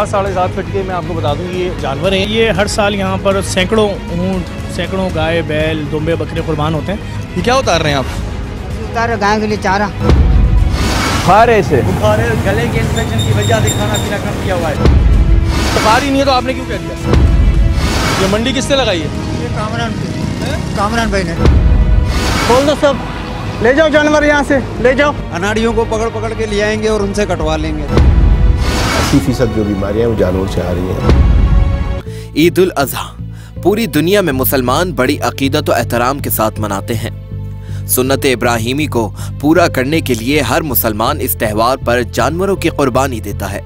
7-7.5 feet के मैं आपको बता दूं ये जानवर हैं। ये हर साल यहाँ पर सैकड़ों ऊँट, सैकड़ों गाय, बैल, दुम्बे, बकरे कुर्बान होते हैं। ये क्या उतार रहे हैं आप? उतार रहे गाय के लिए चारा। बुखार है इसे? बुखार है, गले के इन्फेक्शन की वजह से खाना पीना कम किया हुआ है। बुखार ही नहीं है तो आपने क्यों कह दिया? ये मंडी किसने लगाई है? ये कामरान भाई ने। खोल दो सब, ले जाओ जानवर यहाँ से, ले जाओ। अनाड़ियों को पकड़ पकड़ के ले आएंगे और उनसे कटवा लेंगे। 80% जो बीमारियां वो जानवर से आ रही हैं। ईद उल अजहा पूरी दुनिया में मुसलमान बड़ी अकीदत और एहतराम के साथ मनाते हैं। सुन्नत इब्राहिमी को पूरा करने के लिए हर मुसलमान इस त्योहार पर जानवरों की कुर्बानी देता है।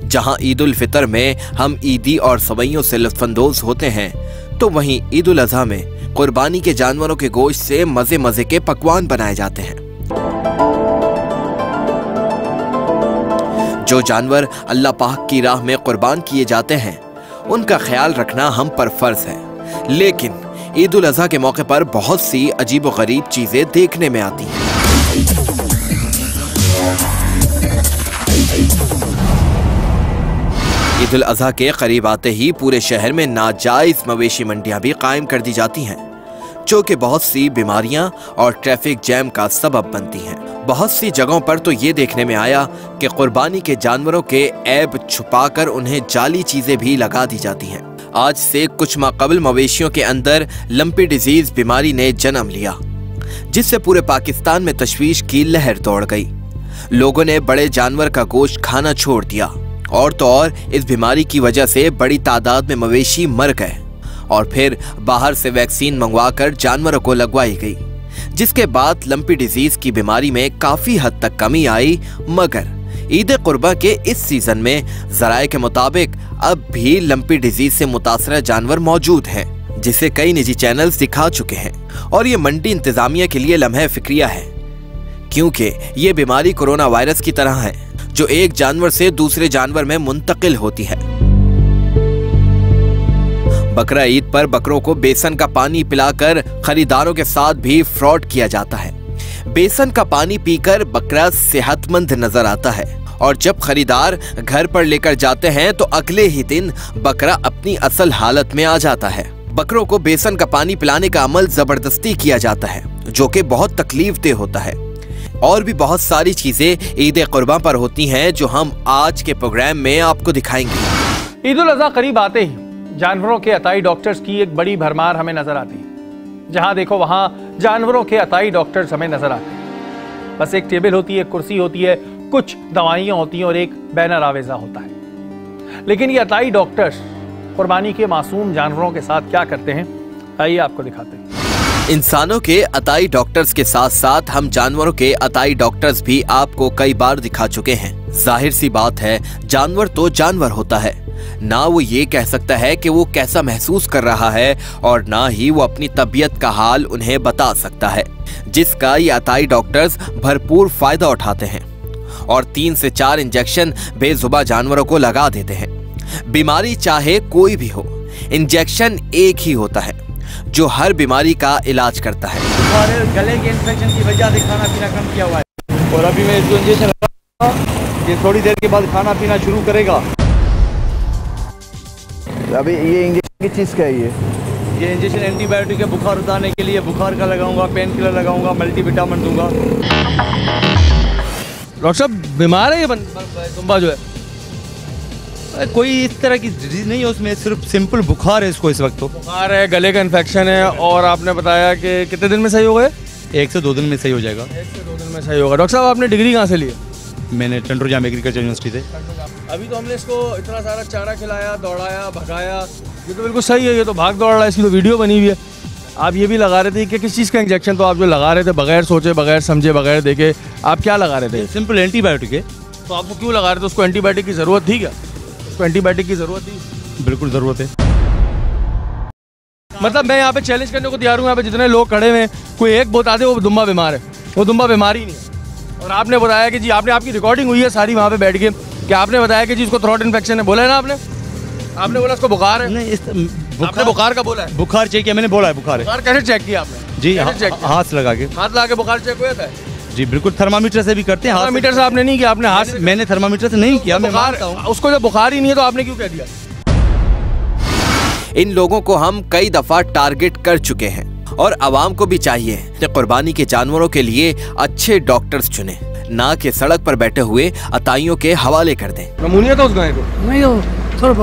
जहां ईद उल फितर में हम ईदी और सवैयों से लुत्फानंदोज होते हैं, तो वहीं ईद उल अजहा में कुर्बानी के जानवरों के गोश्त से मजे मजे के पकवान बनाए जाते हैं। जो जानवर अल्लाह पाक की राह में कुर्बान किए जाते हैं, उनका ख्याल रखना हम पर फर्ज है। लेकिन ईद उल अजहा के मौके पर बहुत सी अजीब व गरीब चीजें देखने में आती हैं। ईद उल अजहा के करीब आते ही पूरे शहर में नाजायज मवेशी मंडियां भी कायम कर दी जाती हैं, जो कि बहुत सी बीमारियां और ट्रैफिक जैम का सबब बनती हैं। बहुत सी जगहों पर तो ये देखने में आया कि कुर्बानी के जानवरों के ऐब छुपाकर उन्हें जाली चीजें भी लगा दी जाती हैं। आज से कुछ माह कबल मवेशियों के अंदर लंपी डिजीज बीमारी ने जन्म लिया, जिससे पूरे पाकिस्तान में तशवीश की लहर दौड़ गई। लोगों ने बड़े जानवर का गोश्त खाना छोड़ दिया और तो और इस बीमारी की वजह से बड़ी तादाद में मवेशी मर गए और फिर बाहर से वैक्सीन मंगवाकर जानवरों को लगवाई गई, जिसके बाद लंपी डिजीज की बीमारी में काफी हद तक कमी आई। मगर ईद कुर्बा के इस सीजन में जराये के मुताबिक अब भी लंपी डिजीज से मुतासरा जानवर मौजूद हैं, जिसे कई निजी चैनल्स दिखा चुके हैं। और ये मंडी इंतजामिया के लिए लम्हे फिक्रिया है, क्योंकि ये बीमारी कोरोना वायरस की तरह है, जो एक जानवर से दूसरे जानवर में मुंतकिल होती है। बकरा ईद पर बकरों को बेसन का पानी पिलाकर खरीदारों के साथ भी फ्रॉड किया जाता है। बेसन का पानी पीकर बकरा सेहतमंद नजर आता है और जब खरीदार घर पर लेकर जाते हैं तो अगले ही दिन बकरा अपनी असल हालत में आ जाता है। बकरों को बेसन का पानी पिलाने का अमल जबरदस्ती किया जाता है, जो कि बहुत तकलीफदेह होता है। और भी बहुत सारी चीजें ईद कुर्बा पर होती हैं, जो हम आज के प्रोग्राम में आपको दिखाएंगे। ईद उल अजहा करीब आते ही जानवरों के अताई डॉक्टर्स की एक बड़ी भरमार हमें नजर आती है। जहां देखो वहां जानवरों के अताई डॉक्टर्स हमें नजर आते हैं। बस एक टेबल होती है, कुर्सी होती है, कुछ दवाइयां होती हैं और एक बैनर आवेजा होता है। लेकिन ये अताई डॉक्टर्स कुर्बानी के मासूम जानवरों के साथ क्या करते हैं, आइए आपको दिखाते हैं। इंसानों के अताई डॉक्टर्स के साथ साथ हम जानवरों के अताई डॉक्टर्स भी आपको कई बार दिखा चुके हैं। जाहिर सी बात है, जानवर तो जानवर होता है, ना वो ये कह सकता है कि वो कैसा महसूस कर रहा है और ना ही वो अपनी तबीयत का हाल उन्हें बता सकता है, जिसका ये अताई डॉक्टर्स भरपूर फायदा उठाते हैं और 3 से 4 इंजेक्शन बेजुबान जानवरों को लगा देते हैं। बीमारी चाहे कोई भी हो, इंजेक्शन एक ही होता है जो हर बीमारी का इलाज करता है। बुखार है, गले के इन्फेक्शन की वजह से खाना पीना कम किया हुआ है। और अभी मैं इसको इंजेक्शन लगा, ये थोड़ी देर के बाद खाना पीना शुरू करेगा। अभी ये इंजेक्शन किस चीज़ का है? ये इंजेक्शन एंटीबायोटिक है, बुखार उतारने के लिए। बुखार का लगाऊंगा, पेन किलर लगाऊंगा, मल्टीविटामिन दूंगा। डॉक्टर साहब बीमार है ये दुम्बा जो है? कोई इस तरह की डिजीज नहीं है उसमें, सिर्फ सिंपल बुखार है इसको इस वक्त। तो बुखार है, गले का इन्फेक्शन है और आपने बताया कि कितने दिन में सही हो गए? 1 से 2 दिन में सही हो जाएगा। 1 से 2 दिन में सही होगा। डॉक्टर साहब आपने डिग्री कहाँ से ली? मैंने टंडोर जाम एग्रीकल्चर यूनिवर्सिटी से। अभी तो हमने इसको इतना सारा चारा खिलाया, दौड़ाया, भगाया, ये तो बिल्कुल सही है, ये तो भाग दौड़ रहा है, इसकी तो वीडियो बनी हुई है। आप ये भी लगा रहे थे कि किस चीज़ का इंजेक्शन, तो आप जो लगा रहे थे बगैर सोचे, बगैर समझे, बगैर देखे, आप क्या लगा रहे थे? सिंपल एंटीबायोटिक है। तो आपको क्यों लगा रहे थे? उसको एंटीबायोटिक की ज़रूरत थी क्या? उसको एंटीबायोटिक की ज़रूरत थी? बिल्कुल ज़रूरत है। मतलब मैं यहाँ पे चैलेंज करने को तैयार हूँ, यहाँ पे जितने लोग खड़े हुए हैं, कोई एक बता दे वो दुम्बा बीमार है, वो दुम्बा बीमार ही नहीं है। और आपने बताया कि जी, आपने आपकी रिकॉर्डिंग हुई है सारी वहाँ पे बैठ के, कि आपने बताया कि जी उसको थ्रोट इन्फेक्शन है, बोला है ना आपने? आपने बोला उसको बुखार है? नहीं, आपने बुखार का बोला है? बुखार चेक किया मैंने, बोला है बुखार है। बुखार कैसे चेक किया आपने? जी हाथ लगा के। हाथ लगा के बुखार चेक हुआ था? जी बिल्कुल, थर्मामीटर से भी करते हैं। थर्मामीटर से आपने नहीं किया, आपने हाथ से? मैंने थर्मामीटर से नहीं किया, मैं मानता हूं। उसको जब बुखार ही नहीं है तो आपने क्यों कह दिया? इन लोगों को हम कई दफा टारगेट कर चुके हैं और आवाम को भी चाहिए कि कुर्बानी के जानवरों के लिए अच्छे डॉक्टर्स चुने, ना कि सड़क पर बैठे हुए अताइयों के हवाले कर दें। नमूनिया था उस गाय को? नहीं हो थोड़ा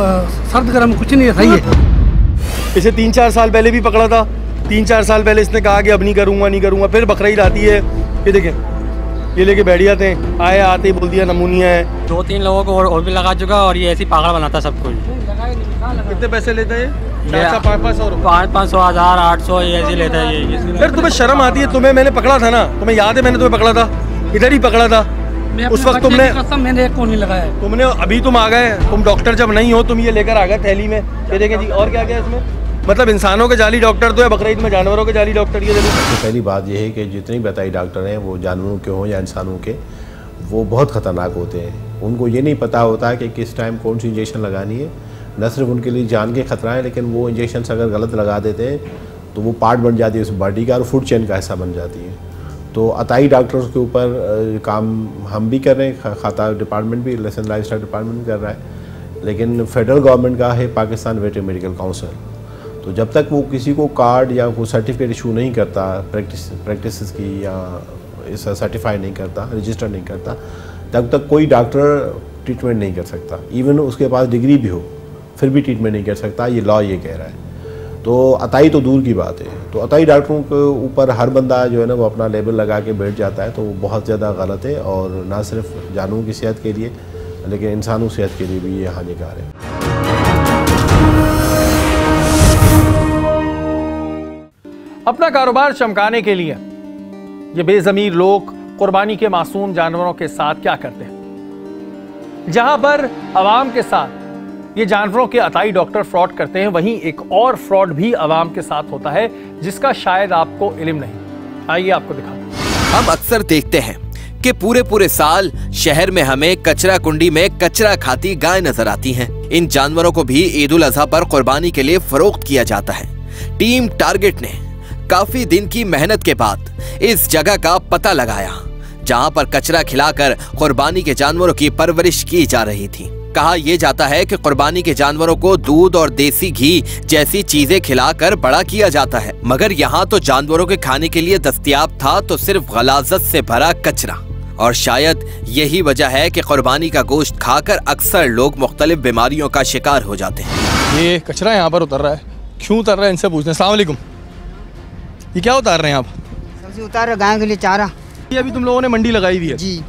सर्द गर्म कुछ नहीं है, सही है। इसे 3-4 साल पहले भी पकड़ा था। 3-4 साल पहले इसने कहा कि अब नहीं करूंगा। फिर बकरीद आती है, ये देखें, ये लेके बैठ जाते हैं। आते ही बोल दिया नमूनिया है। 2-3 लोगों को और भी लगा चुका और ये ऐसी पागल बनाता सबको। कितने पैसे लेता है? 400-500 रुपये, 500, 1000, 800 ये ऐसे लेता है ये। फिर तुम्हें शर्म आती है? तुम्हें मैंने पकड़ा था ना, तुम्हें याद है मैंने तुम्हें पकड़ा था, इधर ही पकड़ा था। उस वक्त मैंने एक को नहीं लगाया। तुमने अभी तुम आ गए, तुम डॉक्टर जब नहीं हो, तुम ये लेकर आ गए थैली में। ये देखें जी, और क्या क्या इसमें, मतलब इंसानों के जाली डॉक्टर तो है, बकरीद में जानवरों के जाली डॉक्टर। ये देखो, सबसे पहली बात यह है कि जितने भी बताई डॉक्टर हैं वो जानवरों के हों या इंसानों के, वो बहुत ख़तरनाक होते हैं। उनको ये नहीं पता होता कि किस टाइम कौन सी इंजेक्शन लगानी है। न सिर्फ उनके लिए जान के ख़तरा है, लेकिन वो इंजेक्शन अगर गलत लगा देते हैं तो वो पार्ट बन जाती है उस बॉडी का और फूड चेन का हिस्सा बन जाती है। तो अताई डॉक्टर्स के ऊपर काम हम भी कर रहे हैं, खाता डिपार्टमेंट भी, लेसन लाइफस्टाइल डिपार्टमेंट भी कर रहा है, लेकिन फेडरल गवर्नमेंट का है पाकिस्तान वेटरनरी मेडिकल काउंसिल। तो जब तक वो किसी को कार्ड या कोई सर्टिफिकेट इशू नहीं करता प्रैक्टिस की, या इस सर्टिफाई नहीं करता, रजिस्टर नहीं करता, तब तक कोई डॉक्टर ट्रीटमेंट नहीं कर सकता। इवन उसके पास डिग्री भी हो फिर भी ट्रीटमेंट नहीं कर सकता, ये लॉ ये कह रहा है। तो अताई तो दूर की बात है। तो अताई डॉक्टरों के ऊपर हर बंदा जो है ना वो अपना लेबल लगा के बैठ जाता है, तो वो बहुत ज़्यादा गलत है, और ना सिर्फ जानवरों की सेहत के लिए लेकिन इंसानों की सेहत के लिए भी ये हानिकारक है। अपना कारोबार चमकाने के लिए ये बेज़मीर लोग कुर्बानी के मासूम जानवरों के साथ क्या करते हैं। जहां पर आवाम के साथ ये जानवरों के अताई डॉक्टर फ्रॉड करते हैं, वहीं एक और फ्रॉड भी आवाम के साथ होता है जिसका शायद आपको इल्म नहीं। आइए आपको दिखाते हैं। हम अक्सर देखते हैं कि पूरे साल शहर में हमें कचरा कुंडी में कचरा खाती गाय नजर आती हैं। इन जानवरों को भी ईद उल अजहा पर कुर्बानी के लिए फरोख्त किया जाता है। टीम टारगेट ने काफी दिन की मेहनत के बाद इस जगह का पता लगाया जहां पर कचरा खिलाकर कुर्बानी के जानवरों की परवरिश की जा रही थी। कहा यह जाता है कि कुर्बानी के जानवरों को दूध और देसी घी जैसी चीजें खिलाकर बड़ा किया जाता है, मगर यहाँ तो जानवरों के खाने के लिए दस्तयाब था तो सिर्फ गलाजत से भरा कचरा। और शायद यही वजह है कि कुर्बानी का गोश्त खाकर अक्सर लोग मुख्तलिफ बीमारियों का शिकार हो जाते हैं। ये कचरा यहाँ पर उतर रहा है, क्यों उतर रहा है इनसे पूछते हैं। अस्सलाम वालेकुम, ये क्या उतार रहे हैं आप? सब्जी उतार रहे गाय के लिए चारा। ये अभी तुम लोगों ने मंडी लगाई हुई है जी,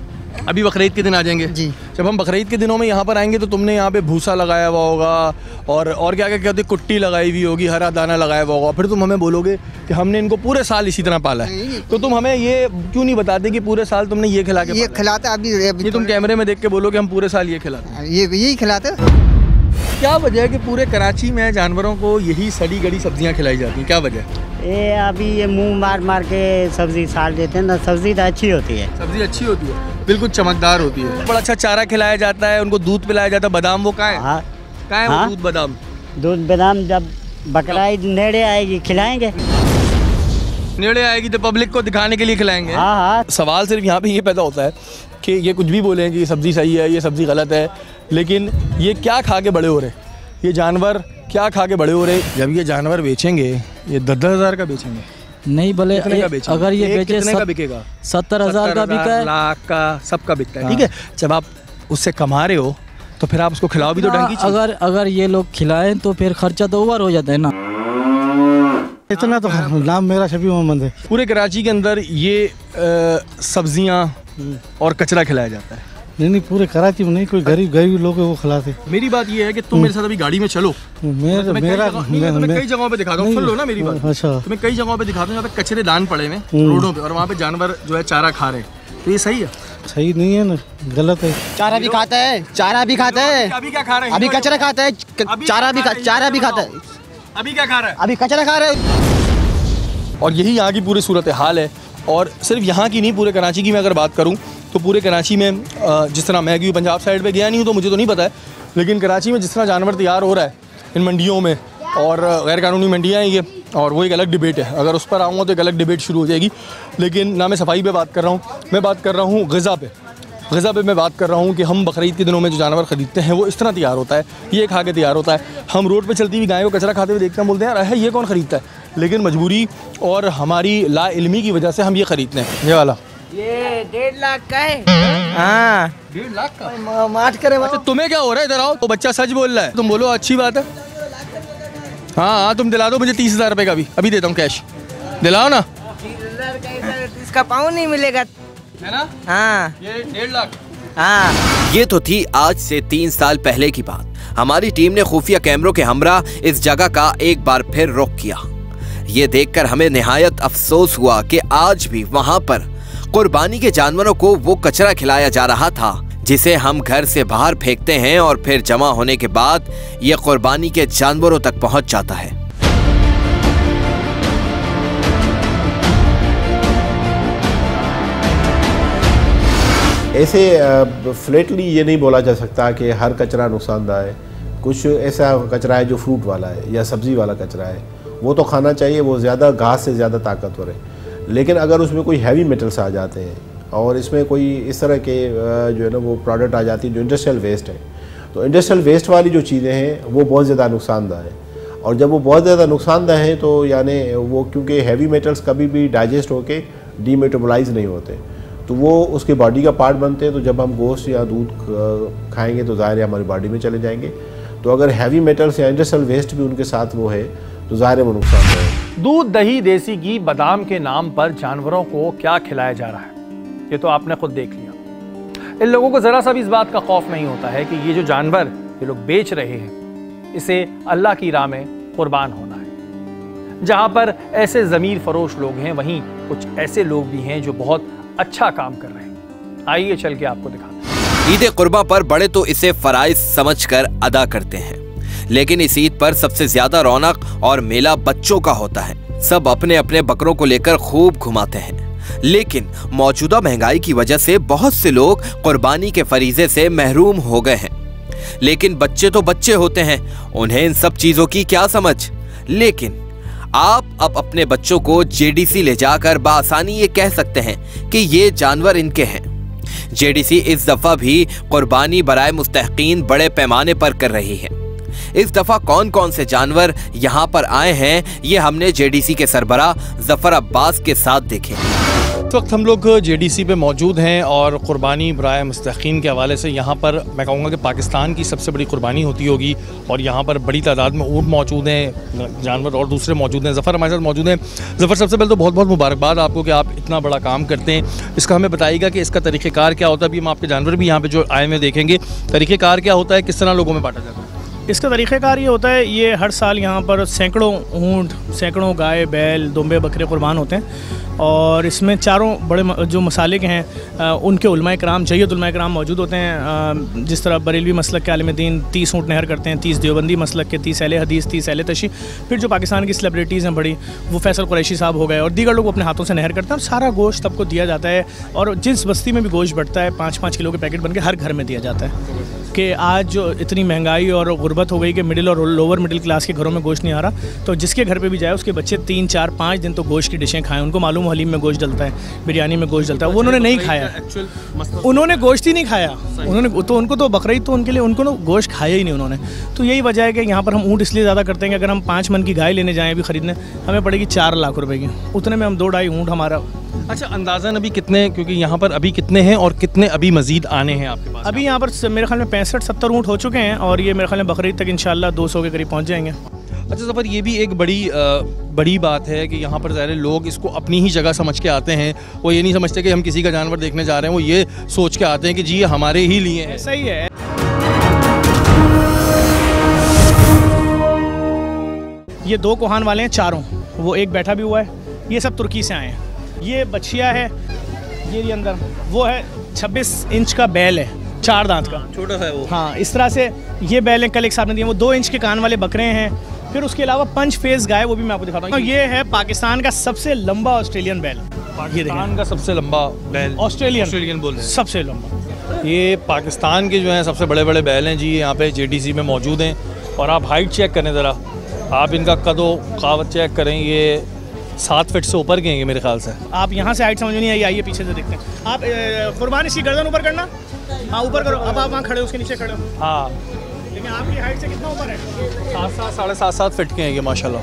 अभी बकरीद के दिन आ जाएंगे जी। जब हम बकरीद के दिनों में यहाँ पर आएंगे तो तुमने यहाँ पे भूसा लगाया हुआ होगा और क्या क्या कहते हैं, कुट्टी लगाई हुई होगी, हरा दाना लगाया हुआ होगा। फिर तुम हमें बोलोगे कि हमने इनको पूरे साल इसी तरह पाला है, तो तुम हमें ये क्यों नहीं बताते कि पूरे साल तुमने ये खिला के ये खिलाते अभी ये तुम कैमरे में देख के बोलो कि हम पूरे साल ये खिलाते, यही खिलाते। क्या वजह है कि पूरे कराची में जानवरों को यही सड़ी गड़ी सब्जियाँ खिलाई जाती हैं? क्या वजह है? ये अभी ये मुंह मार के सब्जी साल देते हैं ना, सब्जी तो अच्छी होती है। सब्जी अच्छी होती है, बिल्कुल चमकदार होती है, बड़ा अच्छा चारा खिलाया जाता है, उनको दूध पिलाया जाता है। बादाम वो कहाँ है? हाँ, कहाँ है वो दूध बादाम? दूध बादाम जब बकरीद नेड़े आएगी खिलाएंगे, नेड़े आएगी तो पब्लिक को दिखाने के लिए खिलाएंगे। हाँ हाँ। सवाल सिर्फ यहाँ पे ये पैदा होता है कि ये कुछ भी बोलें कि ये सब्जी सही है, ये सब्जी गलत है, लेकिन ये क्या खा के बड़े हो रहे, ये जानवर क्या खा के बड़े हो रहे। जब ये जानवर बेचेंगे ये 10-10 हज़ार का बेचेंगे, नहीं भले अगर ये बेचे कितने का बिकेगा? 70,000 का बिका है, लाख का, सबका बिकता है। ठीक है, जब आप उससे कमा रहे हो तो फिर आप उसको खिलाओ भी तो ढंग की चीज़। अगर ये लोग खिलाएं तो फिर खर्चा तो ओवर हो जाता है ना। इतना तो नाम मेरा शफी मोहम्मद है। पूरे कराची के अंदर ये सब्जियां और कचरा खिलाया जाता है। नहीं पूरे कराची में नहीं, कोई गरीब लोग वो खिलाते। मेरी बात ये है कि तुम मेरे साथ अभी गाड़ी में चलो, मैं कई जगहों पे दिखाता हूँ, सुन लो ना मेरी बात। अच्छा, तुम्हें कई जगहों पे दिखाता हूँ जहाँ पे कचरे दान पड़े हुए रोडों पे और वहाँ पे जानवर जो है चारा खा रहे हैं, तो ये सही है? सही नहीं है ना, गलत है। चारा भी खाता है, चारा भी खाता है। अभी क्या खा रहे हैं? अभी कचरा खाता है, चारा भी खाता है। अभी क्या खा रहा है? अभी कचरा खा रहे हैं। और यही यहाँ की पूरी सूरत हाल है। और सिर्फ यहाँ की नहीं, पूरे कराची की मैं अगर बात करूँ तो पूरे कराची में जिस तरह मैं क्योंकि पंजाब साइड पे गया नहीं हूँ तो मुझे तो नहीं पता है, लेकिन कराची में जिस तरह जानवर तैयार हो रहा है इन मंडियों में, और गैर कानूनी मंडियाँ हैं ये, और वो एक अलग डिबेट है। अगर उस पर आऊँगा तो एक अलग डिबेट शुरू हो जाएगी। लेकिन ना मैं सफाई पे बात कर रहा हूँ, मैं बात कर रहा हूँ ग़िज़ा पे मैं बात कर रहा हूँ कि हम बकरीद के दिनों में जो जानवर ख़रीदते हैं वो इस तरह तैयार होता है, ये खा के तैयार होता है। हम रोड पे चलती हुई गाय को कचरा खाते हुए देखते हैं, बोलते हैं अरे ये कौन ख़रीदता है, लेकिन मजबूरी और हमारी लाइल्मी की वजह से हम ये ख़रीदते हैं। ये वाला ये 1.5 लाख का है। हाँ 1.5 लाख का मार्च करे। अच्छा तुम्हें क्या हो रहा है, इधर आओ। तो बच्चा सच बोल रहा है, तुम बोलो अच्छी बात है। हाँ तुम दिला दो मुझे 30,000 रुपये का भी, अभी देता हूँ कैश, दिलाओ ना। 30,000 का इसका पाँव नहीं मिलेगा, है ना। हाँ ये 1.5 लाख। हाँ ये तो थी आज से 3 साल पहले की बात। हमारी टीम ने खुफिया कैमरों के हमरा इस जगह का एक बार फिर रुख किया। ये देखकर हमें निहायत अफसोस हुआ कि आज भी वहां पर कुर्बानी के जानवरों को वो कचरा खिलाया जा रहा था जिसे हम घर से बाहर फेंकते हैं और फिर जमा होने के बाद ये कुर्बानी के जानवरों तक पहुंच जाता है। ऐसे फ्लैटली ये नहीं बोला जा सकता कि हर कचरा नुकसानदायक है। कुछ ऐसा कचरा है जो फ्रूट वाला है या सब्ज़ी वाला कचरा है, वो तो खाना चाहिए, वो ज़्यादा घास से ज़्यादा ताकतवर है। लेकिन अगर उसमें कोई हैवी मेटल्स आ जाते हैं और इसमें कोई इस तरह के जो है ना वो प्रोडक्ट आ जाती है जो इंडस्ट्रियल वेस्ट है, तो इंडस्ट्रियल वेस्ट वाली जो चीज़ें हैं वो बहुत ज़्यादा नुकसानदायक है। और जब वो बहुत ज़्यादा नुकसानदायक है तो यानी वो क्योंकि हैवी मेटल्स कभी भी डाइजेस्ट होके डीमेटाबोलाइज नहीं होते, तो वो उसके बॉडी का पार्ट बनते हैं। तो जब हम गोश्त या दूध खाएंगे तो ज़ाहिर है हमारी बॉडी में चले जाएंगे। तो अगर हैवी मेटल्स या इंडस्ट्रियल वेस्ट भी उनके साथ वो है तो ज़ाहिर है वो नुकसान है। दूध, दही, देसी घी, बादाम के नाम पर जानवरों को क्या खिलाया जा रहा है ये तो आपने खुद देख लिया। इन लोगों को ज़रा सा भी इस बात का खौफ नहीं होता है कि ये जो जानवर ये लोग बेच रहे हैं इसे अल्लाह की राह में कुर्बान होना है। जहाँ पर ऐसे ज़मीर फरोश लोग हैं वहीं कुछ ऐसे लोग भी हैं जो बहुत अच्छा काम कर रहे हैं। आइए चल के आपको दिखाते हैं। ईद कुर्बा पर बड़े तो इसे फराइज समझकर अदा करते हैं, लेकिन इस ईद पर सबसे ज्यादा रौनक और मेला बच्चों का होता है। सब अपने अपने बकरों को लेकर खूब घुमाते हैं, लेकिन मौजूदा महंगाई की वजह से बहुत से लोग कुर्बानी के फरीजे से महरूम हो गए हैं। लेकिन बच्चे तो बच्चे होते हैं, उन्हें इन सब चीजों की क्या समझ। लेकिन आप अब अपने बच्चों को जेडीसी ले जाकर बआसानी ये कह सकते हैं कि ये जानवर इनके हैं। जेडीसी इस दफा भी कुर्बानी बराए मुस्तहकीन बड़े पैमाने पर कर रही है। इस दफा कौन कौन से जानवर यहाँ पर आए हैं ये हमने जेडीसी के सरबराह जफर अब्बास के साथ देखे। इस वक्त हम लोग जेडीसी पे मौजूद हैं और कुर्बानी बराए मुस्तहकीन के हवाले से यहाँ पर मैं कहूँगा कि पाकिस्तान की सबसे बड़ी कुर्बानी होती होगी और यहाँ पर बड़ी तादाद में ऊँट मौजूद हैं, जानवर और दूसरे मौजूद हैं। ज़फ़र हमारे साथ मौजूद हैं। ज़फ़र, सबसे पहले तो बहुत बहुत मुबारकबाद आपको कि आप इतना बड़ा काम करते हैं। इसका हमें बताइएगा कि इसका तरीक़ेकार क्या होता है। अभी हम आपके जानवर भी यहाँ पर जो आए हुए देखेंगे, तरीक़ेकार क्या होता है, किस तरह लोगों में बांटा जाता है? इसका तरीक़ेकार ये होता है, ये हर साल यहाँ पर सैकड़ों ऊँट, सैकड़ों गाय, बैल, दुम्बे, बकरे कुर्बान होते हैं और इसमें चारों बड़े जो मसाले के हैं उनके उलमाए कराम, जय्यद उलमाए कराम मौजूद होते हैं। जिस तरह बरेलवी मसलक के आलिम दीन 30 ऊँट नहर करते हैं, 30 देवबंदी मसलक के, 30 अहले हदीस, 30 अहले तशी, फिर जो पाकिस्तान की सेलिब्रिटीज़ हैं बड़ी, वो फैसल कुरैशी साहब हो गए और दीगर लोग अपने हाथों से नहर करते हैं और सारा गोश्त सबको दिया जाता है। और जिस बस्ती में भी गोश्त बढ़ता है 5-5 किलो के पैकेट बन के हर घर में दिया जाता है। कि आज जो इतनी महंगाई और गुर्बत हो गई कि मिडिल और लोअर मिडिल क्लास के घरों में गोश्त नहीं आ रहा, तो जिसके घर पे भी जाए उसके बच्चे 3, 4, 5 दिन तो गोश्त की डिशें खाएं। उनको मालूम हो हलीम में गोश्त डलता है, बिरयानी में गोश्त डलता है, वो उन्होंने नहीं खाया, उन्होंने गोश्त ही नहीं खाया। उन्होंने तो उनको तो बकरीद तो उनके लिए उनको ना गोश्त खाया ही नहीं उन्होंने। तो यही वजह है कि यहाँ पर हम ऊँट इसलिए ज़्यादा करते हैं कि अगर हम 5 मन की गाय लेने जाएँ अभी ख़रीदने, हमें पड़ेगी 4 लाख रुपए की, उतने में हम 2-2.5 ऊँट हमारा। अच्छा, अंदाज़न अभी कितने, क्योंकि यहाँ पर अभी कितने हैं और कितने अभी मज़ीद आने हैं आपके पास? अभी यहाँ पर मेरे ख्याल में 65-70 ऊँट हो चुके हैं और ये मेरे ख्याल में बकरीद तक इंशाल्लाह 200 के करीब पहुँच जाएंगे। अच्छा ज़फ़र, ये भी एक बड़ी बात है कि यहाँ पर ज़ाहिर लोग इसको अपनी ही जगह समझ के आते हैं। वो ये नहीं समझते कि हम किसी का जानवर देखने जा रहे हैं, वो ये सोच के आते हैं कि जी ये हमारे ही लिए है। सही है। ये 2 कोहान वाले हैं चारों, वो एक बैठा भी हुआ है, ये सब तुर्की से आए हैं। ये बछिया है, ये अंदर वो है 26 इंच का बैल है, 4 दांत का, छोटा सा है वो। हाँ, इस तरह से ये बैल है, कल एक साथ में दिए, वो 2 इंच के कान वाले बकरे हैं। फिर उसके अलावा पंच फेस गाय, वो भी मैं आपको दिखाता हूँ। ये है पाकिस्तान का सबसे लंबा ऑस्ट्रेलियन बैल, पाकिस्तान का सबसे लंबा बैल, ऑस्ट्रेलियन बोल रहे हैं, सबसे लंबा। ये पाकिस्तान के जो हैं सबसे बड़े बड़े बैल हैं जी, यहाँ पे जेडीसी में मौजूद हैं। और आप हाइट चेक करें ज़रा, आप इनका कदो कावत चेक करें, ये 7 फीट से ऊपर के हैं मेरे ख्याल से। आप यहाँ से हाइट समझ नहीं आई, आइए पीछे से देखते हैं। आप कुर्बान इसकी गर्दन ऊपर करना, हाँ ऊपर करो। अब आप वहाँ खड़े हो, उसके नीचे खड़े हो। हाँ, लेकिन आपकी हाइट से कितना ऊपर है? 7.5 फीट के हैं ये माशाल्लाह।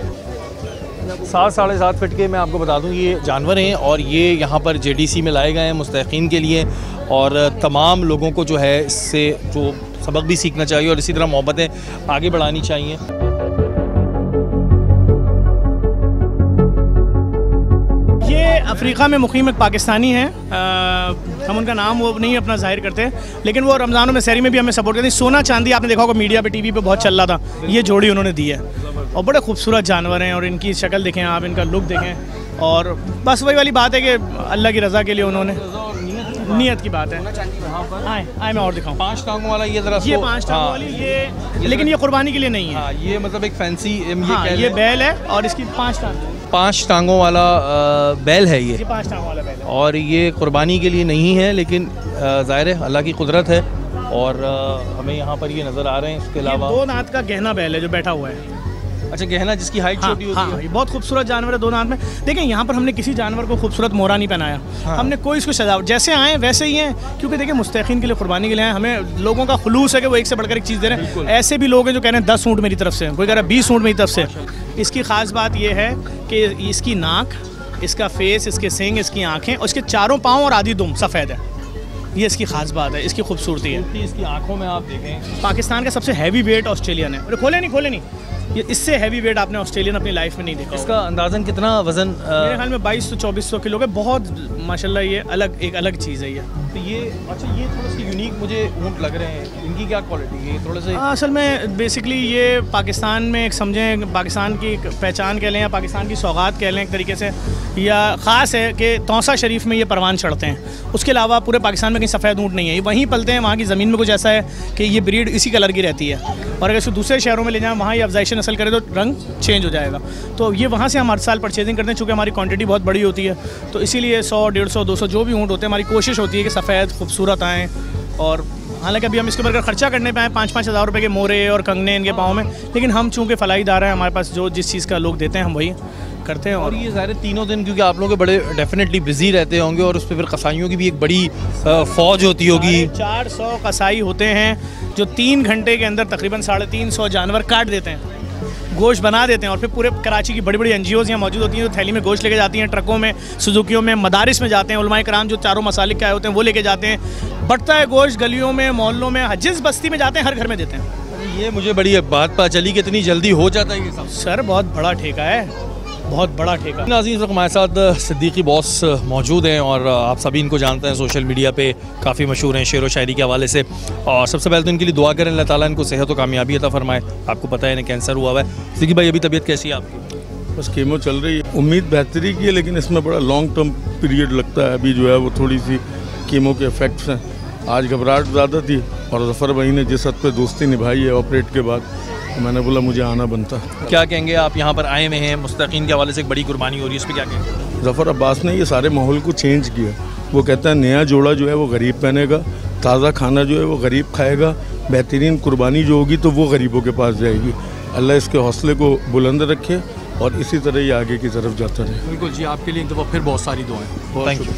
7.5 फीट के। मैं आपको बता दूं ये जानवर हैं और ये यहाँ पर JDC में लाए गए हैं मुस्तहिकीन के लिए, और तमाम लोगों को जो है इससे जो सबक भी सीखना चाहिए और इसी तरह मोहब्बतें आगे बढ़ानी चाहिए। ये अफ्रीका में मुकीम एक पाकिस्तानी हैं, हम उनका नाम वो नहीं अपना जाहिर करते, लेकिन वो रमज़ानों में सहरी में भी हमें सपोर्ट करते हैं। सोना चांदी आपने देखा होगा मीडिया पे, टीवी पे बहुत चल रहा था, ये जोड़ी उन्होंने दी है और बड़े खूबसूरत जानवर हैं और इनकी शक्ल देखें आप, इनका लुक देखें, और बस वही वाली बात है कि अल्लाह की रज़ा के लिए उन्होंने नीयत की बात है। आए मैं और दिखाऊँ। 5 टांगों वाला ये ज़रा, ये 5 टांगों वाली ये, लेकिन ये कुर्बानी के लिए नहीं है। ये मतलब एक फैंसी ये बैल है और इसकी 5 टांगों वाला बैल है ये 5 टांगों वाला बैल है, और ये कुर्बानी के लिए नहीं है, लेकिन ज़ाहिर है अल्लाह की कुदरत है और हमें यहाँ पर ये नज़र आ रहे हैं। इसके अलावा 2 दांत का गहना बैल है जो बैठा हुआ है। अच्छा, गहना जिसकी हाइट छोटी होती है। ये बहुत खूबसूरत जानवर है, 2 दांत में। देखें यहाँ पर हमने किसी जानवर को खूबसूरत मोहरा नहीं पहनाया, हमने कोई इसको सजावट, जैसे आए वैसे ही हैं, क्योंकि देखिए मुस्तहिकीन के लिए, कुर्बानी के लिए आए। हमें लोगों का खुलूस है कि वो एक से बढ़कर एक चीज़ दे रहे हैं। ऐसे भी लोग हैं जो कह रहे हैं 10 ऊँट मेरी तरफ से, कोई कह रहा है 20 ऊँट मेरी तरफ से। इसकी ख़ास बात यह है कि इसकी नाक, इसका फेस, इसके सींग, इसकी आँखें और इसके चारों पाँव और आधी दुम सफ़ेद है। ये इसकी खास बात है, इसकी खूबसूरती है। इसकी आंखों में आप देखें, पाकिस्तान का सबसे हैवी वेट ऑस्ट्रेलियन है। अरे खोले नहीं, ये इससे हैवी वेट आपने ऑस्ट्रेलियन अपनी लाइफ में नहीं देखा। इसका अंदाज़न कितना वज़न? मेरे ख्याल में 2200-2400 किलो का, बहुत माशाल्लाह ये एक अलग चीज़ है ये। तो ये अच्छा, ये थोड़ा सा यूनिक मुझे ऊँट लग रहे हैं, इनकी क्या क्वालिटी है? थोड़ा सा असल में बेसिकली ये पाकिस्तान में एक समझें, पाकिस्तान की पहचान कह लें या पाकिस्तान की सौगात कह लें एक तरीके से, या ख़ास है कि तौसा शरीफ में ये परवान चढ़ते हैं। उसके अलावा पूरे पाकिस्तान में कहीं सफ़ेद ऊँट नहीं है, ये वहीं पलते हैं। वहाँ की ज़मीन में कुछ ऐसा है कि ये ब्रीड इसी कलर की रहती है, और अगर इसको दूसरे शहरों में ले जाएँ, वहाँ ये अफजाइश नस्ल करे तो रंग चेंज हो जाएगा। तो ये वहाँ से हम हर साल परचेजिंग करते हैं, चूँकि हमारी क्वांटिटी बहुत बड़ी होती है, तो इसीलिए 100, 150, 200 जो भी ऊँट होते हैं, हमारी कोशिश होती है कि सफ़ेद खूबसूरत आएँ। और हालांकि अभी हम इसके ऊपर खर्चा करने पे आए 5-5 हज़ार रुपये के मोरे और कंगने इनके पाँव में, लेकिन हम चूँकि फलाईदार हैं, हमारे पास जो जिस चीज़ का लोग देते हैं हम वही करते हैं। और ये ज़ाहिर तीनों दिन, क्योंकि आप लोग के बड़े डेफिनेटली बिजी रहते होंगे, और उस पर फिर कसाईयों की भी एक बड़ी फ़ौज होती होगी। 400 कसाई होते हैं जो 3 घंटे के अंदर तकरीबन 350 जानवर काट देते हैं, गोश्त बना देते हैं, और फिर पूरे कराची की बड़ी बड़ी NGOs यहाँ मौजूद होती हैं, तो थैली में गोश्त लेके जाती हैं, ट्रकों में, सुजुकियों में, मदारिस में जाते हैं, उलमाए कराम जो चारों मसालिक के आए होते हैं वो लेके जाते हैं। बढ़ता है गोश्त, गलियों में, मोहल्लों में, जिस बस्ती में जाते हैं हर घर में देते हैं। ये मुझे बड़ी बात पता चली कि इतनी जल्दी हो जाता है ये सब। सर बहुत बड़ा ठेका है, बहुत बड़ा ठेका। नाज़रीन, हमारे साथ सिद्दीकी बॉस मौजूद हैं और आप सभी इनको जानते हैं, सोशल मीडिया पे काफ़ी मशहूर हैं शेर व शायरी के हवाले से। और सबसे पहले तो इनके लिए दुआ करें, अल्लाह ताला इनको सेहत और कामयाबी अता फरमाए। आपको पता है इन्हें कैंसर हुआ है। सिद्दीकी भाई, अभी तबीयत कैसी है आपकी? बस कीमो चल रही है, उम्मीद बेहतरी की है, लेकिन इसमें बड़ा लॉन्ग टर्म पीरियड लगता है। अभी जो है वो थोड़ी सी कीमो के इफ़ेक्ट्स हैं। आज घबराहट ज़्यादा थी, और ज़फ़र भाई ने जिस हद पे दोस्ती निभाई है ऑपरेट के बाद, मैंने बोला मुझे आना बनता। क्या कहेंगे आप यहाँ पर आए हुए हैं, मुस्तकीन के हवाले से एक बड़ी कुर्बानी हो रही है, इस पर क्या कहेंगे? ज़फ़र अब्बास ने ये सारे माहौल को चेंज किया। वो कहता है नया जोड़ा जो है वो गरीब पहनेगा, ताज़ा खाना जो है वो गरीब खाएगा, बेहतरीन कुर्बानी जो होगी तो वो गरीबों के पास जाएगी। अल्लाह इसके हौसले को बुलंद रखे और इसी तरह ये आगे की तरफ जाता रहे। बिल्कुल जी, आपके लिए एक दफ़ा फिर बहुत सारी दुआएं। Thank you.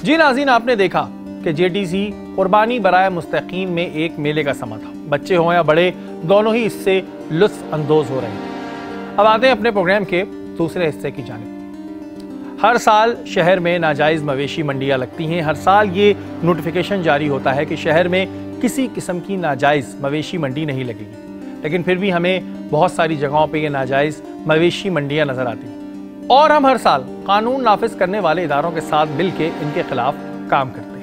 जी नाज़रीन, आपने देखा कि JDC कुर्बानी बराए मुस्तकीन में एक मेले का समा था। बच्चे हों या बड़े, दोनों ही इससे लुत्फ़ अंदोज़ हो रहे हैं। अब आते हैं अपने प्रोग्राम के दूसरे हिस्से की जानिब। हर साल शहर में नाजायज़ मवेशी मंडियाँ लगती हैं। हर साल ये नोटिफिकेशन जारी होता है कि शहर में किसी किस्म की नाजायज़ मवेशी मंडी नहीं लगेगी, लेकिन फिर भी हमें बहुत सारी जगहों पर ये नाजायज़ मवेशी मंडियाँ नज़र आती हैं, और हम हर साल कानून नाफिज करने वाले इदारों के साथ मिलकर इनके खिलाफ काम करते हैं।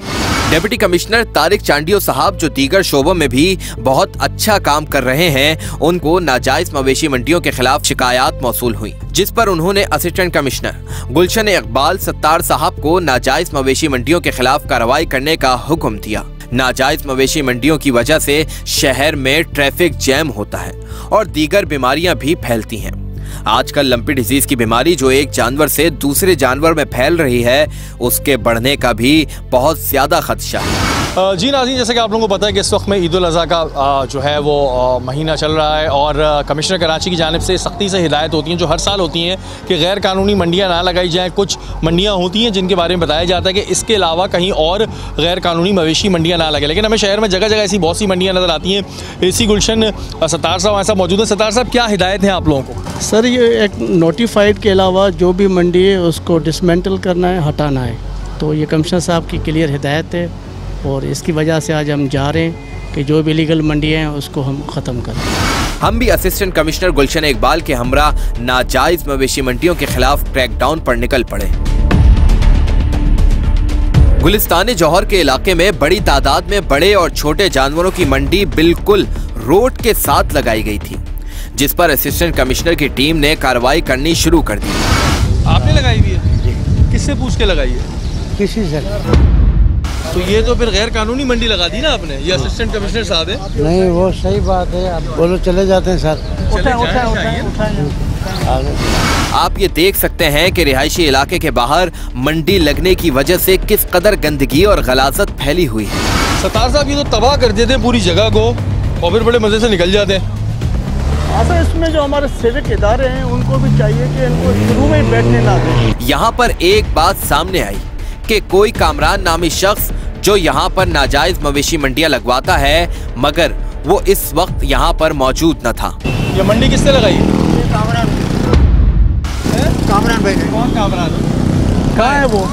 डिप्टी कमिश्नर तारिक चांडियो साहब, जो दीगर शोबों में भी बहुत अच्छा काम कर रहे हैं, उनको नाजायज मवेशी मंडियों के खिलाफ शिकायत मौसूल हुई, जिस पर उन्होंने असिस्टेंट कमिश्नर गुलशन इकबाल सत्तार साहब को नाजायज मवेशी मंडियों के खिलाफ कार्रवाई करने का हुक्म दिया। नाजायज मवेशी मंडियों की वजह से शहर में ट्रैफिक जैम होता है और दीगर बीमारियां भी फैलती हैं। आजकल लंपी डिजीज की बीमारी जो एक जानवर से दूसरे जानवर में फैल रही है, उसके बढ़ने का भी बहुत ज्यादा खदशा है। जी नाज़रीन, जैसे कि आप लोगों को पता है कि इस वक्त में ईद उल अज़हा का जो है वो महीना चल रहा है और कमिश्नर कराची की जानिब से सख्ती से हिदायत होती हैं, जो हर साल होती हैं, कि गैर कानूनी मंडियाँ ना लगाई जाएँ। कुछ मंडियाँ होती हैं जिनके बारे में बताया जाता है कि इसके अलावा कहीं और गैर कानूनी मवेशी मंडियाँ ना लगे, लेकिन हमें शहर में जगह जगह ऐसी बहुत सी मंडियाँ नज़र आती हैं। एसी गुलशन सत्तार साहब हमारे साथ मौजूद है। सत्तार साहब, क्या हिदायत है आप लोगों को? सर, ये एक नोटिफाइड के अलावा जो भी मंडी है उसको डिसमेंटल करना है, हटाना है। तो ये कमिश्नर साहब की क्लियर हिदायत है और इसकी वजह से आज हम जा रहे हैं कि जो भी लीगल मंडियाँ हैं उसको हम ख़त्म करें। हम भी असिस्टेंट कमिश्नर गुलशन इकबाल के हमरा नाजायज मवेशी मंडियों के खिलाफ क्रैकडाउन पर निकल पड़े। गुलिस्तान जौहर के इलाके में बड़ी तादाद में बड़े और छोटे जानवरों की मंडी बिल्कुल रोड के साथ लगाई गई थी, जिस पर असिस्टेंट कमिश्नर की टीम ने कार्रवाई करनी शुरू कर दी। आपने लगाई हुई है? किससे पूछ के लगाई है? किसी से। तो ये तो फिर गैर कानूनी मंडी लगा दी ना आपने। ये असिस्टेंट कमिश्नर साहब है। नहीं, वो सही बात है। आप बोलो, चले जाते हैं सर। आप ये देख सकते हैं कि रिहायशी इलाके के बाहर मंडी लगने की वजह से किस कदर गंदगी और गलाजत फैली हुई है। सत्तार साहब, ये तो तबाह कर देते हैं पूरी जगह को और फिर बड़े मजे से निकल जाते हैं। अच्छा, इसमें जो हमारे सिविक इदारे हैं उनको भी चाहिए कि इनको शुरू में ही बैठने ना दें। यहाँ पर एक बात सामने आई कि कोई कामरान नामी शख्स जो यहाँ पर नाजायज मवेशी मंडियाँ लगवाता है, मगर वो इस वक्त यहाँ पर मौजूद न था। ये मंडी किसने लगाई? कामरान भाई। कौन कामरान? कहाँ है वो?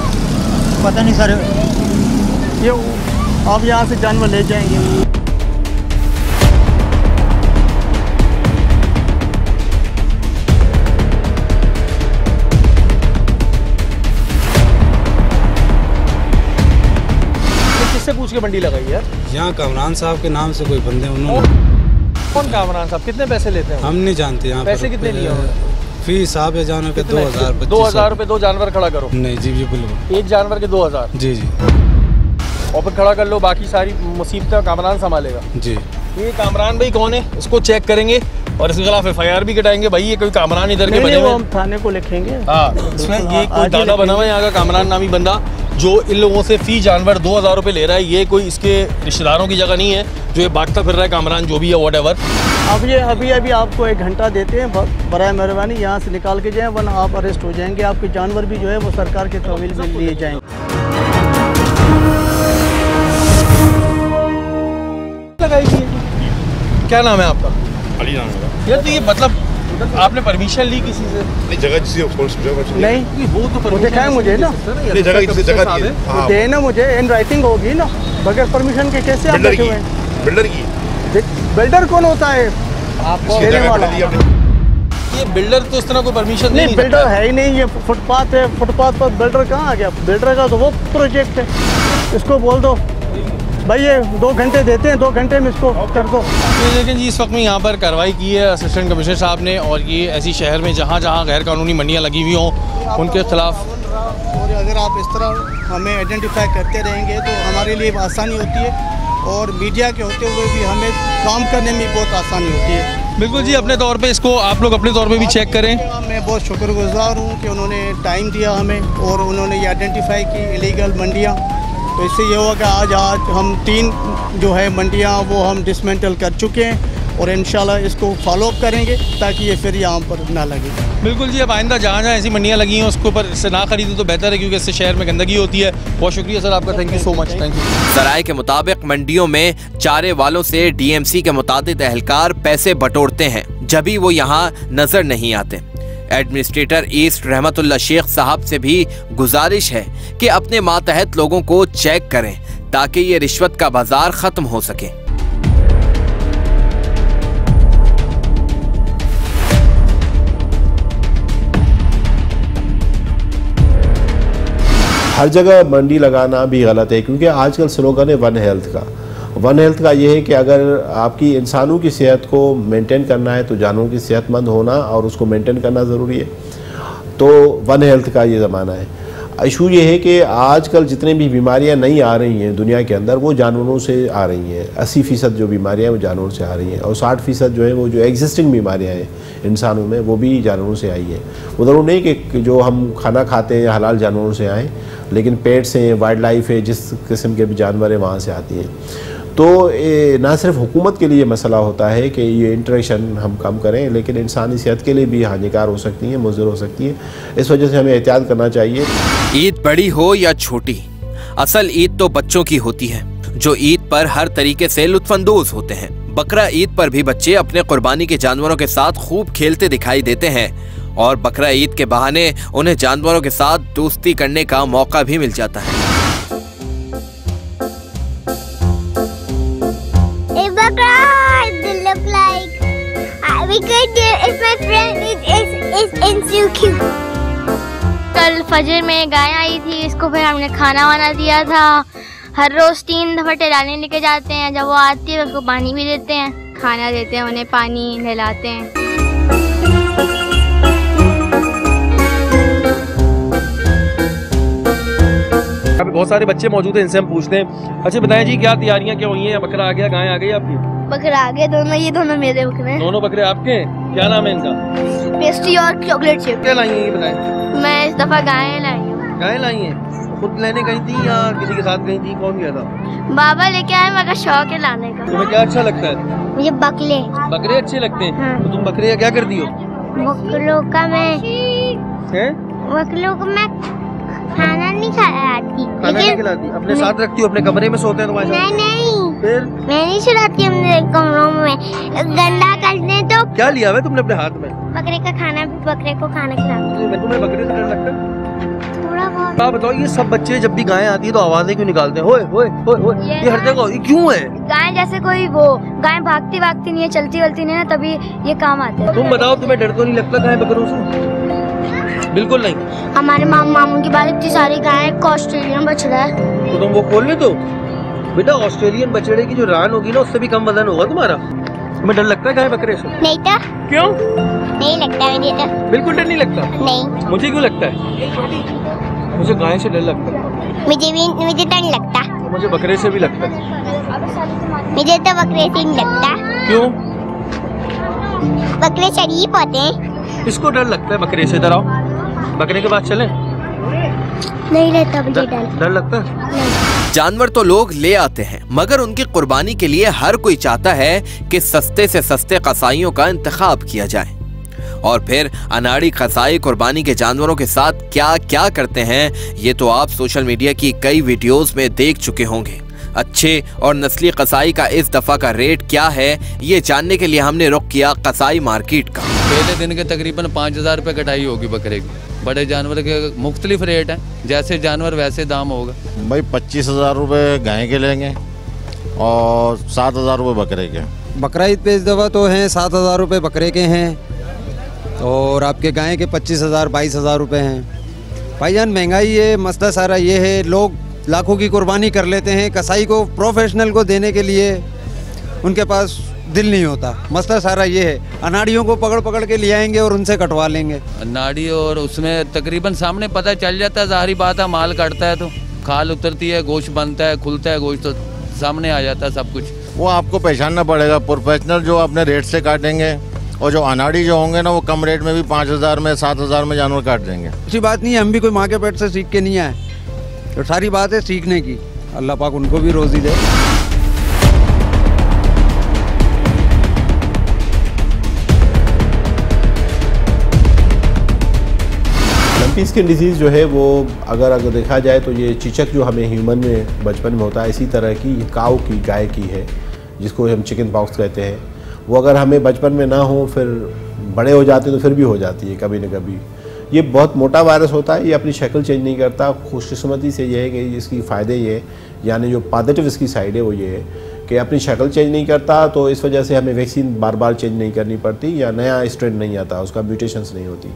पता नहीं सर। ये आप यहाँ से जानवर ले जाएंगे। किससे पूछ के मंडी लगाई है? यहाँ कामरान साहब के नाम से कोई बंदे, उन्होंने। कौन कामरान साहब? कितने पैसे लेते हैं? हम नहीं जानते। यहाँ पैसे कितने लिए? फीस साहब है जानवर के 2000। 2000 रुपए 2 जानवर खड़ा करो? नहीं जी, बिल्कुल। एक जानवर के 2000? जी जी। और फिर खड़ा कर लो, बाकी सारी मुसीबतें कामरान संभालेगा? जी। ये कामरान भाई कौन है? इसको चेक करेंगे और इसके खिलाफ FIR भी कटाएंगे। भाई ये कोई कामरान इधर के बने हुए? हम थाने को लिखेंगे। हाँ, इसमें ये कोई दादा बना हुआ है यहाँ का कामरान नामी बंदा, जो इन लोगों से फी जानवर 2000 रुपए ले रहा है। ये कोई इसके रिश्तेदारों की जगह नहीं है जो ये बांटता फिर रहा है, कामरान जो भी है, व्हाटएवर। अब ये अभी आपको 1 घंटा देते हैं, बराए मेहरबानी यहाँ से निकाल के जाएं, वरना आप अरेस्ट हो जाएंगे। आपके जानवर भी जो है वो सरकार के तहवील में लिए जाएंगे। क्या नाम है आपका? अली नाम है। यार, तो ये मतलब आपने परमिशन ली किसी से? नहीं, जगह जिससे नहीं, वो तो दिखाएं मुझे ना। जगह किसी जगह दे ना मुझे, इन राइटिंग होगी ना। बगैर परमिशन के कैसे आप बैठे हुए हैं? बिल्डर की। बिल्डर कौन होता है? आपको देने वाला। ये बिल्डर तो इस तरह कोई परमिशन नहीं, बिल्डर है ही नहीं। ये फुटपाथ है, फुटपाथ पर बिल्डर कहाँ आ गया? बिल्डर का तो वो प्रोजेक्ट है, इसको बोल दो भाई ये 2 घंटे देते हैं, 2 घंटे में इसको कर दो। लेकिन जी इस वक्त में यहाँ पर कार्रवाई की है असिस्टेंट कमिश्नर साहब ने, और ये ऐसी शहर में जहाँ जहाँ गैर कानूनी मंडियाँ लगी हुई हों उनके खिलाफ। और अगर आप इस तरह हमें आइडेंटिफाई करते रहेंगे तो हमारे लिए आसानी होती है, और मीडिया के होते हुए भी हमें काम करने में बहुत आसानी होती है। बिल्कुल जी, अपने तौर पे इसको आप लोग अपने तौर पे भी चेक करें। मैं बहुत शुक्रगुजार हूँ कि उन्होंने टाइम दिया हमें और उन्होंने ये आइडेंटिफाई की इलीगल मंडियाँ। तो इससे ये हुआ कि आज हम 3 जो है मंडियाँ वो हम डिसमेंटल कर चुके हैं, और इंशाल्लाह इसको फॉलोअप करेंगे ताकि ये फिर यहाँ पर ना लगे। बिल्कुल जी, अब आइंदा जहाँ जहाँ ऐसी मंडियाँ लगी हैं उसके ऊपर इससे ना खरीदें तो बेहतर है, क्योंकि इससे शहर में गंदगी होती है। बहुत शुक्रिया सर आपका, thank you so much. Thank you. जराये के मुताबिक मंडियों में चारे वालों से DMC के मुताबिक एहलकार पैसे बटोरते हैं, जभी वो यहाँ नजर नहीं आते। एडमिनिस्ट्रेटर ईस्ट रहमतुल्लाह शेख साहब से भी गुजारिश है कि अपने मातहत लोगों को चेक करें ताकि ये रिश्वत का बाजार खत्म हो सके। हर जगह मंडी लगाना भी गलत है, क्योंकि आजकल स्लोगन है वन हेल्थ का। वन हेल्थ का ये है कि अगर आपकी इंसानों की सेहत को मेंटेन करना है तो जानवरों की सेहतमंद होना और उसको मेंटेन करना ज़रूरी है। तो वन हेल्थ का ये ज़माना है। इशू ये है कि आजकल जितने भी बीमारियां नई आ रही हैं दुनिया के अंदर वो जानवरों से आ रही हैं। 80% जो बीमारियां हैं वो जानवरों से आ रही हैं और 60% जो है वो जो एग्जिस्टिंग बीमारियां हैं इंसानों में वो भी जानवरों से आई हैं। वो ज़रूर नहीं कि जो हम खाना खाते हैं हलाल जानवरों से आएँ, लेकिन पेट्स हैं, वाइल्ड लाइफ है, जिस किस्म के भी जानवर हैं वहाँ से आती हैं। तो ना सिर्फ हुकूमत के लिए मसला होता है कि ये इंटरेक्शन हम कम करें, लेकिन इंसानी सेहत के लिए भी हानिकार हो सकती हैं, मुज़र हो सकती है। इस वजह से हमें एहतियात करना चाहिए। ईद बड़ी हो या छोटी, असल ईद तो बच्चों की होती है जो ईद पर हर तरीके से लुत्फानंदोज होते हैं। बकरा ईद पर भी बच्चे अपने कुर्बानी के जानवरों के साथ खूब खेलते दिखाई देते हैं और बकरा ईद के बहाने उन्हें जानवरों के साथ दोस्ती करने का मौका भी मिल जाता है। कल फजर में गाय आई थी, इसको फिर हमने खाना वाना दिया था। हर रोज 3 दफा टहलाने लेके जाते हैं, जब वो आती है उसको पानी भी देते हैं, खाना देते हैं, उन्हें पानी नहलाते हैं। अभी बहुत सारे बच्चे मौजूद हैं, इनसे हम पूछते हैं। अच्छा बताएं जी, क्या तैयारियां क्या हुई हैं? बकरा आ गया, गाय आ गई आपकी? बकरा आ गया, दोनों, ये दोनों मेरे बकरे हैं। दोनों बकरे आपके हैं? क्या नाम है इनका? पेस्ट्री और चॉकलेट चिप। क्या लाई हैं ये बताएं? मैं इस दफा गाय लाई हूँ। गाय लाई हैं? खुद लेने गई थी या किसी के साथ गई थी? कौन गया था? बाबा लेके आए, मेरा शौक है लाने का। तुम्हें क्या अच्छा लगता है? मुझे बकरे। बकरे अच्छे लगते हैं? हाँ। तो तुम बकरे क्या कर दी हो? बकरों का मैं खाना नहीं खिलाती। खाना नहीं खिलाती? अपने साथ रखती हो? अपने कमरे में सोते हैं तुम्हारे साथ? नहीं। फिर? मैं नहीं सुलाती अपने कमरों में, गंदा करते तो। क्या लिया हुआ तुमने अपने हाथ में? बकरे का खाना, भी बकरे को खाना खिलाती। तुम्हें बकरे से डर लगता है? थोड़ा बहुत। आप बताओ, ये सब बच्चे जब भी गाय आती है तो आवाजें क्यों निकालते हैं? होए होए होए होए, ये हर जगह क्यों है? गाय जैसे कोई वो गाय भागती भागती नहीं है, चलती वलती नहीं है ना, तभी ये काम आते हैं। तुम बताओ, तुम्हें डर तो नहीं लगता गाय बकरों से? बिल्कुल नहीं। हमारे मामू की बात, इतनी सारी गाय, ऑस्ट्रेलियन बछड़ा है। तो तुम वो खोल ले दो बेटा। ऑस्ट्रेलियन बछड़े की जो रान होगी ना, उससे भी कम वजन होगा तुम्हारा। तुम्हें डर लगता है गाय बकरे से? नहीं था। क्यों नहीं लगता मुझे तो। बिल्कुल डर नहीं लगता? नहीं। मुझे क्यों लगता है? मुझे गाय से डर लगता है। मुझे डर नहीं लगता। मुझे बकरे से भी लगता है। मुझे तो बकरे से नहीं लगता। क्यों? बकरे शरीफ होते हैं। इसको डर लगता है बकरे से? डराओ, बकरे के पास चलें? नहीं लगता मुझे डर लगता है? जानवर तो लोग ले आते हैं, मगर उनकी कुर्बानी के लिए हर कोई चाहता है कि सस्ते से सस्ते कसाईयों का इंतखाब किया जाए। और फिर अनाड़ी कसाई कुर्बानी के जानवरों के साथ क्या क्या करते हैं, ये तो आप सोशल मीडिया की कई वीडियोस में देख चुके होंगे। अच्छे और नस्ली कसाई का इस दफा का रेट क्या है, ये जानने के लिए हमने रुख किया कसाई मार्केट का। पहले दिन के तकरीबन 5000 रुपये कटाई होगी बकरे की। बड़े जानवर के मुख्तलिफ रेट हैं, जैसे जानवर वैसे दाम होगा। भाई 25,000 रुपये गाय के लेंगे और 7,000 रुपये बकरे के। बकरा ईद पे इस दफ़ा तो हैं 7,000 रुपये बकरे के हैं और आपके गाय के 25,000 22,000 रुपये हैं। भाईजान महंगाई है, मसला सारा ये है, लोग लाखों की कुर्बानी कर लेते हैं, कसाई को प्रोफेशनल को देने के लिए उनके पास दिल नहीं होता। मसला सारा ये है, अनाड़ियों को पकड़ पकड़ के ले आएंगे और उनसे कटवा लेंगे। नाड़ी और उसमें तकरीबन सामने पता चल जाता है, ज़ाहिरी बात है, माल काटता है तो खाल उतरती है, गोश्त बनता है, खुलता है गोश्त, तो सामने आ जाता है सब कुछ। वो आपको पहचानना पड़ेगा। प्रोफेशनल जो अपने रेट से काटेंगे और जो अनाड़ी जो होंगे ना, वो कम रेट में भी 5,000 में 7,000 में जानवर काट देंगे। ऐसी बात नहीं है, हम भी कोई माँ के पेट से सीख के नहीं आए, तो सारी बात है सीखने की। अल्लाह पाक उनको भी रोज़ी दे। लंपी स्किन डिजीज़ जो है वो अगर देखा जाए तो ये चीचक जो हमें ह्यूमन में बचपन में होता है, इसी तरह की काऊ की, गाय की है, जिसको हम चिकन पॉक्स कहते हैं। वो अगर हमें बचपन में ना हो, फिर बड़े हो जाते तो फिर भी हो जाती है कभी न कभी। ये बहुत मोटा वायरस होता है, ये अपनी शक्ल चेंज नहीं करता। खुशकिस्मती से ये है कि इसकी फ़ायदे ये, यानी जो पॉजिटिव इसकी साइड है वो ये है कि अपनी शक्ल चेंज नहीं करता, तो इस वजह से हमें वैक्सीन बार बार चेंज नहीं करनी पड़ती या नया स्ट्रेन नहीं आता, उसका म्यूटेशंस नहीं होती।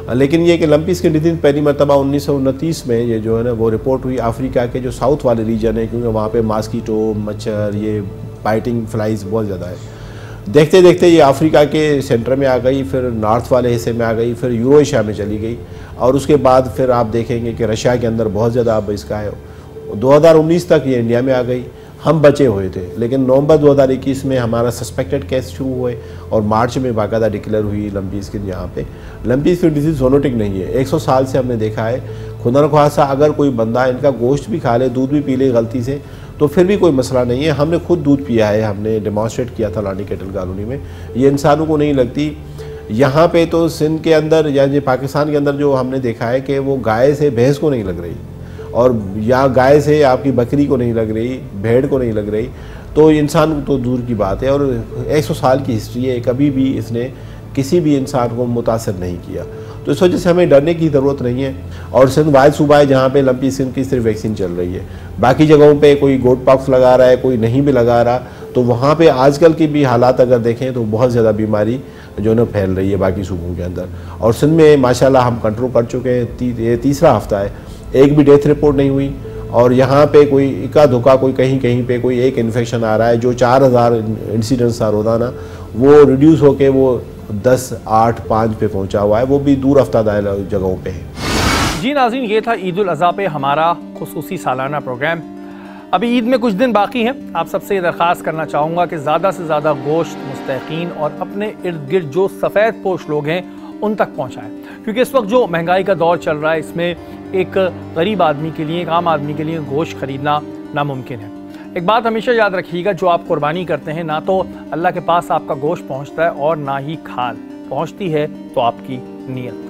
लेकिन ये कि लंपी स्किन डिजीज़ पहली मरतबा 1929 में ये जो है ना वो रिपोर्ट हुई अफ्रीका के जो साउथ वाले रीजन है, क्योंकि वहाँ पे मॉस्किटो, मच्छर, ये बाइटिंग फ्लाइज बहुत ज़्यादा है। देखते देखते ये अफ्रीका के सेंटर में आ गई, फिर नॉर्थ वाले हिस्से में आ गई, फिर यूरो एशिया में चली गई, और उसके बाद फिर आप देखेंगे कि रशिया के अंदर बहुत ज़्यादा अब इसका है। 2019 तक ये इंडिया में आ गई, हम बचे हुए थे, लेकिन नवंबर 2021 में हमारा सस्पेक्टेड केस शुरू हुए और मार्च में बाकायदा डिक्लेयर हुई लंपी स्किन। यहाँ पे लंपी स्किन डिजीज़ जोनोटिक नहीं है, 100 साल से हमने देखा है। खुदा न ख्वास्ता अगर कोई बंदा इनका गोश्त भी खा ले, दूध भी पी ले गलती से, तो फिर भी कोई मसला नहीं है। हमने खुद दूध पिया है, हमने डेमॉन्स्ट्रेट किया था लानी कैटल कॉलोनी में। ये इंसानों को नहीं लगती। यहाँ पे तो सिंध के अंदर या पाकिस्तान के अंदर जो हमने देखा है कि वो गाय से भैंस को नहीं लग रही, और या गाय से आपकी बकरी को नहीं लग रही, भेड़ को नहीं लग रही, तो इंसान तो दूर की बात है। और 100 साल की हिस्ट्री है, कभी भी इसने किसी भी इंसान को मुतासर नहीं किया, तो इस वजह से हमें डरने की ज़रूरत नहीं है। और सिंध वाहिद सूबा है जहाँ पे लंपी स्किन की सिर्फ वैक्सीन चल रही है। बाकी जगहों पे कोई गोट पॉक्स लगा रहा है, कोई नहीं भी लगा रहा, तो वहाँ पे आजकल की भी हालात अगर देखें तो बहुत ज़्यादा बीमारी जो है फैल रही है बाकी सूबों के अंदर। और सिंध में माशाल्लाह हम कंट्रोल कर चुके हैं, ये तीसरा हफ्ता है, एक भी डेथ रिपोर्ट नहीं हुई। और यहाँ पे कोई इक्का धुका कोई कहीं कहीं पे कोई एक इन्फेक्शन आ रहा है, जो 4000 इंसिडेंट्स था रोज़ाना, वो रिड्यूस होके वो 10, 8, 5 पे पहुँचा हुआ है, वो भी दूर अफ्तादाय जगहों पे है। जी नाज़रीन, ये था ईद उल अज़हा पे हमारा खुसूसी सालाना प्रोग्राम। अभी ईद में कुछ दिन बाकी हैं। आप सबसे ये दरख्वास्त करना चाहूँगा कि ज़्यादा से ज़्यादा गोश्त मुस्तहीक़ीन और अपने इर्द गिर्द जो सफ़ेद पोश लोग हैं उन तक पहुँचाएँ, क्योंकि इस वक्त जो महंगाई का दौर चल रहा है, इसमें एक गरीब आदमी के लिए, एक आम आदमी के लिए गोश्त ख़रीदना नामुमकिन है। एक बात हमेशा याद रखिएगा, जो आप कुर्बानी करते हैं, ना तो अल्लाह के पास आपका गोश्त पहुँचता है और ना ही खाल पहुँचती है तो आपकी नीयत।